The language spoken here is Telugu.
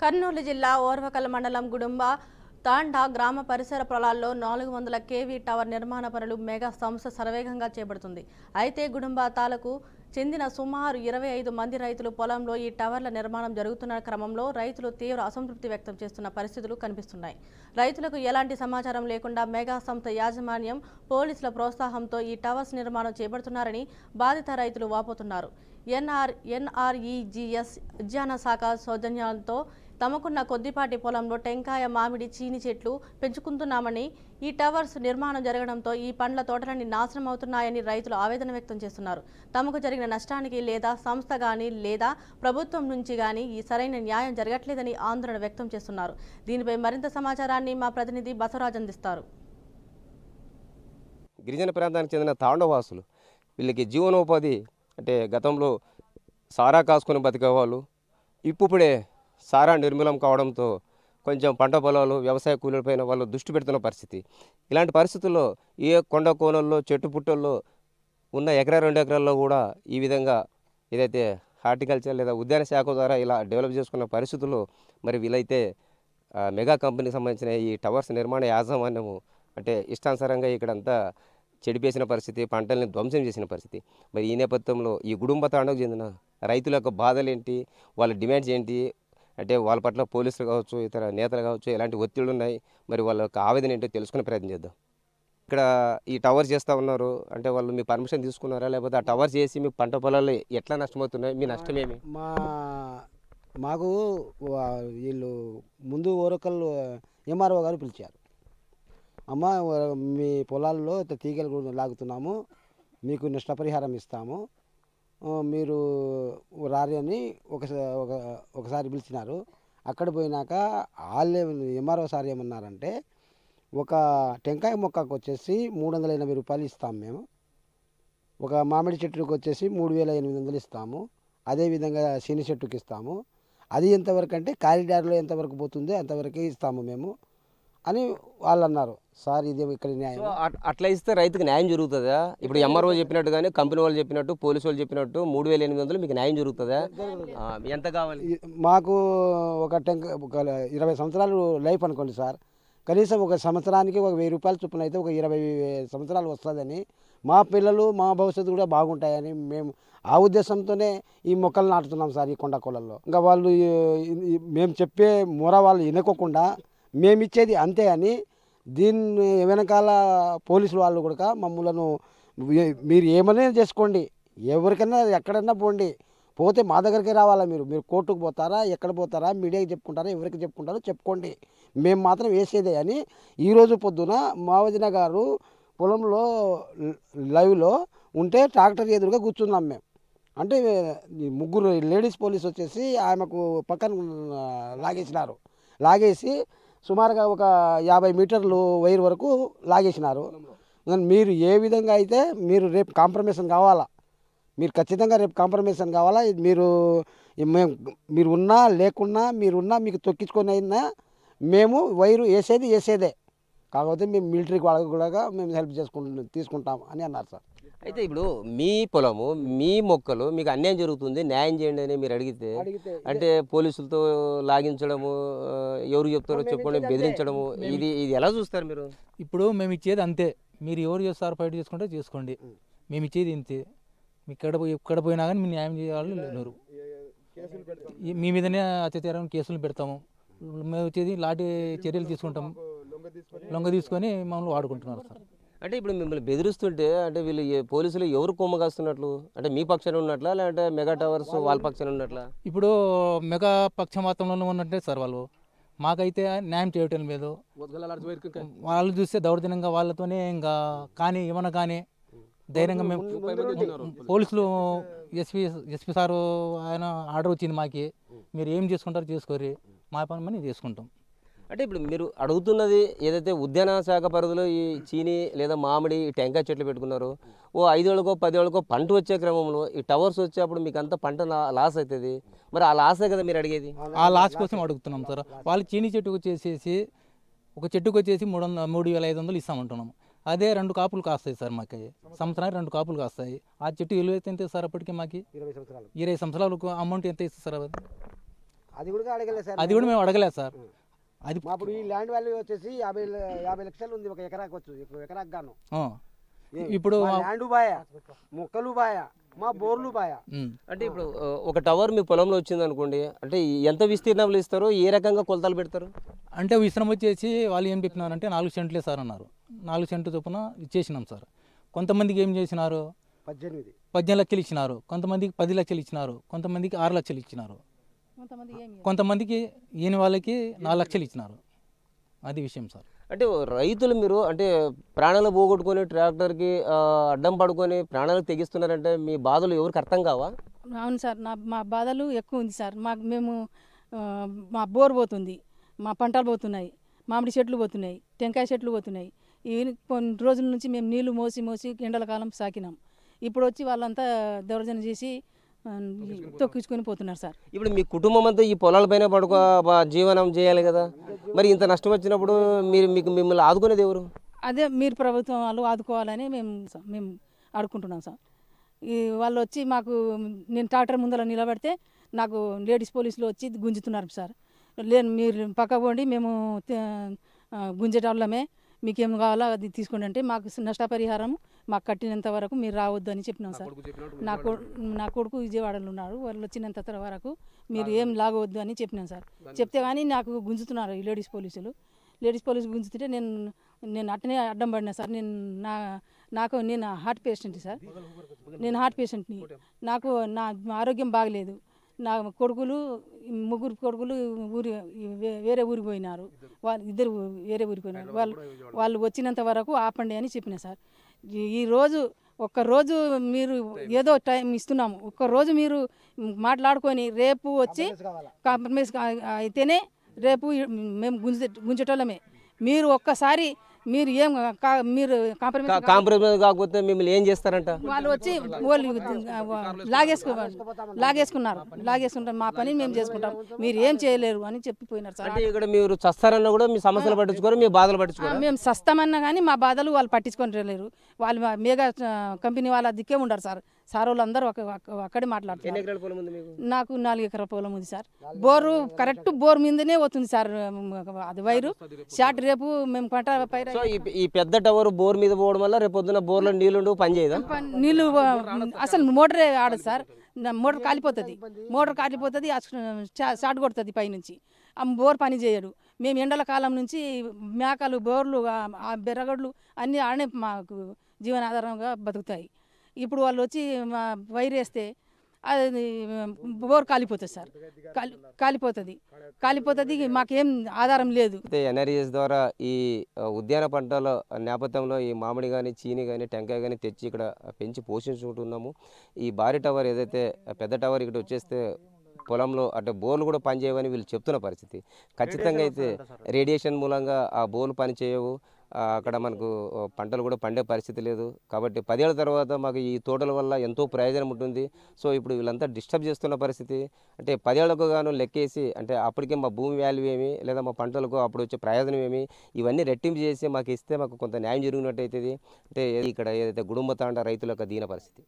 కర్నూలు జిల్లా ఓర్వకల్ మండలం గుడుంబ తాండా గ్రామ పరిసర పొలాల్లో 400 కేవీ టవర్ నిర్మాణ పనులు మెగా సంస్థ శరవేగంగా చేపడుతుంది. అయితే గుడుంబ తాలకు చెందిన సుమారు 25 మంది రైతులు పొలంలో ఈ టవర్ల నిర్మాణం జరుగుతున్న క్రమంలో రైతులు తీవ్ర అసంతృప్తి వ్యక్తం చేస్తున్న పరిస్థితులు కనిపిస్తున్నాయి. రైతులకు ఎలాంటి సమాచారం లేకుండా మెగా సంస్థ యాజమాన్యం పోలీసుల ప్రోత్సాహంతో ఈ టవర్స్ నిర్మాణం చేపడుతున్నారని బాధిత రైతులు వాపోతున్నారు. NREGS ఉద్యాన శాఖ సౌజన్యంతో తమకున్న కొద్దిపాటి పొలంలో టెంకాయ, మామిడి, చీని చెట్లు పెంచుకుంటున్నామని, ఈ టవర్స్ నిర్మాణం జరగడంతో ఈ పండ్ల తోటలన్నీ నాశనం అవుతున్నాయని రైతులు ఆవేదన వ్యక్తం చేస్తున్నారు. తమకు జరిగిన నష్టానికి లేదా సంస్థ గాని లేదా ప్రభుత్వం నుంచి గాని ఈ సరైన న్యాయం జరగట్లేదని ఆందోళన వ్యక్తం చేస్తున్నారు. దీనిపై మరింత సమాచారాన్ని మా ప్రతినిధి బసవరాజ్ అందిస్తారు. గిరిజన ప్రాంతానికి చెందిన తాండవాసులు వీళ్ళకి జీవనోపాధి అంటే గతంలో సారా కాసుకొని బతికేవాళ్ళు ఇప్పుడే సారా నిర్మూలం కావడంతో కొంచెం పంట పొలాలు వ్యవసాయ కూలీలపైన వాళ్ళు దృష్టి పెడుతున్న పరిస్థితి. ఇలాంటి పరిస్థితుల్లో ఏ కొండ కోనల్లో చెట్టు పుట్టల్లో ఉన్న ఎకరా 2 ఎకరాల్లో కూడా ఈ విధంగా ఏదైతే హార్టికల్చర్ లేదా ఉద్యాన శాఖ ద్వారా ఇలా డెవలప్ చేసుకున్న పరిస్థితుల్లో మరి వీళ్ళైతే మెగా కంపెనీకి సంబంధించిన ఈ టవర్స్ నిర్మాణ యాజమాన్యము అంటే ఇష్టానుసారంగా ఇక్కడంతా చెడిపేసిన పరిస్థితి, పంటల్ని ధ్వంసం చేసిన పరిస్థితి. మరి ఈ నేపథ్యంలో ఈ గుడుంబ తాండకు చెందిన రైతుల యొక్క బాధలు ఏంటి, వాళ్ళ డిమాండ్స్ ఏంటి, అంటే వాళ్ళ పట్ల పోలీసులు కావచ్చు, ఇతర నేతలు కావచ్చు ఎలాంటి ఒత్తిళ్ళు ఉన్నాయి, మరి వాళ్ళ యొక్క ఆవేదన ఏంటో తెలుసుకునే ప్రయత్నం చేద్దాం. ఇక్కడ ఈ టవర్ చేస్తూ ఉన్నారు అంటే వాళ్ళు మీ పర్మిషన్ తీసుకున్నారా, లేకపోతే ఆ టవర్ చేసి మీ పంట పొలాలు ఎట్లా నష్టమవుతున్నాయి, మీ నష్టమేమి? మాకు వీళ్ళు ముందు ఓరకల్ ఎంఆర్ఓ గారు పిలిచారు. అమ్మ, మీ పొలాల్లో తీగలు లాగుతున్నాము, మీకు నష్టపరిహారం ఇస్తాము, మీరు రారి అని ఒకసారి పిలిచినారు. అక్కడ పోయినాక వాళ్ళే ఎంఆర్ఓ సార్ ఏమన్నారంటే ఒక టెంకాయ మొక్కకు వచ్చేసి 380 రూపాయలు ఇస్తాము మేము, ఒక మామిడి చెట్టుకు వచ్చేసి 3800 ఇస్తాము, అదేవిధంగా శని చెట్టుకి ఇస్తాము. అది ఎంతవరకు అంటే కారిడార్లో ఎంతవరకు పోతుందో అంతవరకే ఇస్తాము మేము అని వాళ్ళు అన్నారు. సార్ ఇది ఇక్కడ న్యాయం. అట్లా ఇస్తే రైతుకి న్యాయం జరుగుతుందా? ఇప్పుడు ఎంఆర్ఓ చెప్పినట్టు కానీ కంపెనీ వాళ్ళు చెప్పినట్టు పోలీసు వాళ్ళు చెప్పినట్టు 3800 మీకు న్యాయం జరుగుతుందా? ఎంత కావాలి? మాకు ఒక 20 సంవత్సరాలు లైఫ్ అనుకోండి సార్. కనీసం ఒక సంవత్సరానికి ఒక 1000 రూపాయలు చొప్పున అయితే ఒక 20 సంవత్సరాలు వస్తుందని, మా పిల్లలు మా భవిష్యత్తు కూడా బాగుంటాయని మేము ఆ ఉద్దేశంతోనే ఈ మొక్కలు నాటుతున్నాం సార్ ఈ కొండ కోళ్ళల్లో. ఇంకా వాళ్ళు మేము చెప్పే మొర వాళ్ళు వినుకోకుండా మేమిచ్చేది అంతే అని దీన్ని వెనకాల పోలీసులు వాళ్ళు కూడా మమ్మల్ని మీరు ఏమైనా చేసుకోండి, ఎవరికైనా ఎక్కడైనా పోండి, పోతే మా దగ్గరికి రావాలా, మీరు కోర్టుకు పోతారా, ఎక్కడ పోతారా, మీడియాకి చెప్పుకుంటారా, ఎవరికి చెప్పుకుంటారో చెప్పుకోండి, మేము మాత్రం వేసేదే అని. ఈరోజు పొద్దున మా వదిన గారు పొలంలో లైవ్లో ఉంటే ట్రాక్టర్ ఎదురుగా కూర్చున్నాం మేము. అంటే 3 లేడీస్ పోలీస్ వచ్చేసి ఆమెకు పక్కన లాగేసి సుమారుగా ఒక 50 మీటర్లు వైర్ వరకు లాగేసినారు. మీరు ఏ విధంగా అయితే మీరు రేపు కాంప్రమైజేషన్ కావాలా, మీరు ఖచ్చితంగా రేపు కాంప్రమైజేషన్ కావాలా. మీరు ఉన్నా లేకున్నా మీరున్నా మీకు తొక్కించుకొని అయినా మేము వైరు వేసేదే, కాకపోతే మేము మిలిటరీకి వాళ్ళకి కూడా మేము హెల్ప్ తీసుకుంటాం అని అన్నారు సార్. అయితే ఇప్పుడు మీ పొలము మీ మొక్కలు మీకు అన్యాయం జరుగుతుంది, న్యాయం చేయండి అని మీరు అడిగితే అంటే పోలీసులతో లాగించడము, ఎవరు చెప్తారో చెప్పండి, బెదిరించడము, ఇది ఎలా చూస్తారు మీరు? ఇప్పుడు మేము ఇచ్చేది అంతే, మీరు ఎవరు చేస్తారు ఫైట్ చేసుకుంటే చేసుకోండి, మేము ఇచ్చేది ఇంతే. ఎక్కడ పోయినా కానీ మీ న్యాయం చేయాలి లేరు, మీ మీదనే అత్యాచారం కేసులు పెడతాము, మేము వచ్చేది లాఠీ చర్యలు తీసుకుంటాము, లొంగ తీసుకొని మమ్మల్ని వాడుకుంటున్నారు సార్. అంటే ఇప్పుడు మిమ్మల్ని బెదిరిస్తుంటే అంటే వీళ్ళు పోలీసులు ఎవరు కొమ్మ కాస్తున్నట్లు, అంటే మీ పక్షాన ఉన్నట్లా లేదంటే మెగా టవర్స్ వాళ్ళ పక్షాన ఉన్నట్లా? ఇప్పుడు మెగా పక్షమాతంలో ఉన్నట్టే సార్ వాళ్ళు, మాకైతే న్యాయం చేయటం లేదు. వాళ్ళు చూస్తే దౌర్జన్యంగా వాళ్ళతోనే ఇంకా కానీ ఏమన్నా కానీ ధైర్యంగా మేము పోలీసులు ఎస్పీ సారు ఆయన ఆర్డర్ వచ్చింది మాకి, మీరు ఏం చేసుకుంటారో చేసుకోరి, మా పని మనం చేసుకుంటాం. అంటే ఇప్పుడు మీరు అడుగుతున్నది ఏదైతే ఉద్యాన శాఖ పరిధిలో ఈ చీని లేదా మామిడి టెంకాయ చెట్లు పెట్టుకున్నారు, ఓ 5 ఏళ్ళకో 10 ఏళ్ళకో పంట వచ్చే క్రమంలో ఈ టవర్స్ వచ్చేప్పుడు మీకు అంతా పంట లాస్ అవుతుంది, మరి ఆ లాసే కదా మీరు అడిగేది? ఆ లాస్ కోసం అడుగుతున్నాం సార్. వాళ్ళు చీని చెట్టుకు వచ్చేసేసి ఒక చెట్టుకు వచ్చేసి 3500 ఇస్తామంటున్నాము, అదే 2 కాపులు కాస్తాయి సార్ మాకు, సంవత్సరానికి 2 కాపులు కాస్తాయి. ఆ చెట్టు విలువ ఎంత సార్ అప్పటికి మాకు 20 సంవత్సరాలకు అమౌంట్ ఎంత ఇస్తుంది సార్? అది అది కూడా అడగలేదు సార్. అది కూడా మేము అడగలేదు సార్. అది అప్పుడు ఈ ల్యాండ్ వాల్యూ వచ్చేసి 50 లక్షలు ఉంది ఒక ఎకరాకు వచ్చు, ఎకరాకు గాను. ఇప్పుడు ల్యాండ్ బాయ, మొక్కలు బాయ, మా బోర్లు బాయ. అంటే ఇప్పుడు ఒక టవర్ మీ పొలంలో వచ్చింది అనుకోండి, అంటే ఎంత విస్తీర్ణంలో ఇస్తారు, ఏ రకంగా కొలతలు పెడతారు? అంటే విశ్రమ వచ్చేసి వాళ్ళు ఏం చెప్పినారంటే 4 సెంట్లే సార్ అన్నారు. 4 సెంట్లు చొప్పున ఇచ్చేసినాం సార్. కొంతమందికి ఏం చేసినారు 18 లక్షలు ఇచ్చినారు, కొంతమందికి 10 లక్షలు ఇచ్చినారు, కొంతమందికి 6 లక్షలు ఇచ్చినారు, కొంతమందికి ఈయన వాళ్ళకి 4 లక్షలు ఇచ్చినారు. అది విషయం సార్. అంటే రైతులు మీరు అంటే ప్రాణాలు పోగొట్టుకొని ట్రాక్టర్కి అడ్డం పడుకొని ప్రాణాలు తెగిస్తున్నారంటే మీ బాధలు ఎవరికి అర్థం కావా? అవును సార్, మా బాధలు ఎక్కువ ఉంది సార్. మేము మా బోర్ పోతుంది, మా పంటలు పోతున్నాయి, మామిడి చెట్లు పోతున్నాయి, టెంకాయ చెట్లు పోతున్నాయి. ఇవి కొన్ని రోజుల నుంచి మేము నీళ్లు మోసి ఎండల కాలం సాకినాం. ఇప్పుడు వచ్చి వాళ్ళంతా దౌర్జన్యం చేసి తొక్కించుకొని పోతున్నారు సార్. ఇప్పుడు మీ కుటుంబం అంతా ఈ పొలాలపైన జీవనం చేయాలి కదా, మరి ఇంత నష్టం వచ్చినప్పుడు మిమ్మల్ని ఆదుకునేది ఎవరు? అదే మీరు ప్రభుత్వం వాళ్ళు ఆదుకోవాలని మేము అడుక్కుంటున్నాం సార్. వాళ్ళు వచ్చి మాకు, నేను ట్రాక్టర్ ముందర నిలబడితే నాకు లేడీస్ పోలీసులు వచ్చి గుంజుతున్నారు సార్. లేదు మీరు పక్క పోండి, మేము గుంజేటోళ్ళమే, మీకేం కావాలో అది తీసుకోండి అంటే మాకు నష్టపరిహారం మాకు కట్టినంత వరకు మీరు రావద్దు అని చెప్పినాం సార్. నా కొడుకు విజయవాడలో ఉన్నారు, వాళ్ళు వచ్చినంత వరకు మీరు ఏం లాగవద్దు అని చెప్పినాం సార్. చెప్తే కానీ నాకు గుంజుతున్నారు ఈ లేడీస్ పోలీసులు గుంజుతుంటే నేను అట్టనే అడ్డం పడినా సార్. నేను హార్ట్ పేషెంట్ సార్, నేను హార్ట్ పేషెంట్ని. నాకు నా ఆరోగ్యం బాగలేదు. నా కొడుకులు 3 కొడుకులు వేరే ఊరికి పోయినారు, ఇద్దరు వేరే ఊరికి పోయినారు. వాళ్ళు వచ్చినంత వరకు ఆపండి అని చెప్పిన సార్. ఈరోజు ఒక్కరోజు మీరు ఏదో టైం ఇస్తున్నాము, ఒక్కరోజు మీరు మాట్లాడుకొని రేపు వచ్చి కాంప్రమైజ్ అయితేనే రేపు మేము గుంజేటోళ్ళమే. మీరు ఒక్కసారి మీరు ఏం మీరు కాంప్రమైజ్ కాకపోతే మిమ్మల్ని ఏం చేస్తారంట? వాళ్ళు వచ్చి లాగేసుకుంటారు, మా పని మేము చేసుకుంటాం, మీరు ఏం చేయలేరు అని చెప్పిపోయినారు సార్. అంటే ఇక్కడ మీరు చస్తారన్నా కూడా మీ సమస్యలు పట్టించుకోరు, మీ బాధలు పట్టించుకోరు. మేము సస్తామన్నా కానీ మా బాధలు వాళ్ళు పట్టించుకోలేరు. వాళ్ళు మేఘా కంపెనీ వాళ్ళ దిక్కే ఉండరు సార్. సార్ వాళ్ళందరూ అక్కడే మాట్లాడుతున్నారు. నాకు 4 ఎకరాల పొలం ఉంది సార్. బోరు కరెక్ట్ బోర్ మీదనే పోతుంది సార్, అది వైరు షార్ట్. రేపు మేము పంట పైర ఈ పెద్ద టవర్ బోర్ మీద పోవడం వల్ల రేపు పొద్దున బోర్లో నీళ్లు పని చేయదా? నీళ్లు అసలు మోటరే ఆడదు సార్. మోటార్ కాలిపోతుంది, షార్ట్ కొడుతుంది పైనుంచి. ఆ బోర్ పని చేయడు. మేము ఎండల కాలం నుంచి మేకలు, బోర్లు, బెర్రగడ్లు అన్నీ ఆడనే మాకు జీవనాధారంగా బతుకుతాయి. ఇప్పుడు వాళ్ళు వచ్చి మా వైర్ వేస్తే అది బోర్ కాలిపోతుంది సార్, కాలిపోతుంది. మాకేం ఆధారం లేదు. ఎన్ఆర్ఈఎస్ ద్వారా ఈ ఉద్యాన పంటల నేపథ్యంలో ఈ మామిడి కానీ, చీని కానీ, టెంకాయ కానీ తెచ్చి ఇక్కడ పెంచి పోషించుకుంటున్నాము. ఈ భారీ టవర్ ఏదైతే పెద్ద టవర్ ఇక్కడ వచ్చేస్తే పొలంలో అంటే బోర్లు కూడా పనిచేయవని వీళ్ళు చెప్తున్న పరిస్థితి. ఖచ్చితంగా అయితే రేడియేషన్ మూలంగా ఆ బోర్లు పనిచేయవు, అక్కడ మనకు పంటలు కూడా పండే పరిస్థితి లేదు. కాబట్టి 10 ఏళ్ళ తర్వాత మాకు ఈ తోటల వల్ల ఎంతో ప్రయోజనం ఉంటుంది. సో ఇప్పుడు వీళ్ళంతా డిస్టర్బ్ చేస్తున్న పరిస్థితి. అంటే 10 ఏళ్లకు గాను లెక్కేసి అంటే అప్పటికే మా భూమి వాల్యూ ఏమి, లేదా మా పంటలకు అప్పుడు వచ్చే ప్రయోజనం ఏమి, ఇవన్నీ రెట్టింపు చేసి మాకు ఇస్తే మాకు కొంత న్యాయం జరిగినట్టు అవుతుంది. అంటే ఇక్కడ ఏదైతే గుడుంబ తాండ రైతుల యొక్క దీన పరిస్థితి.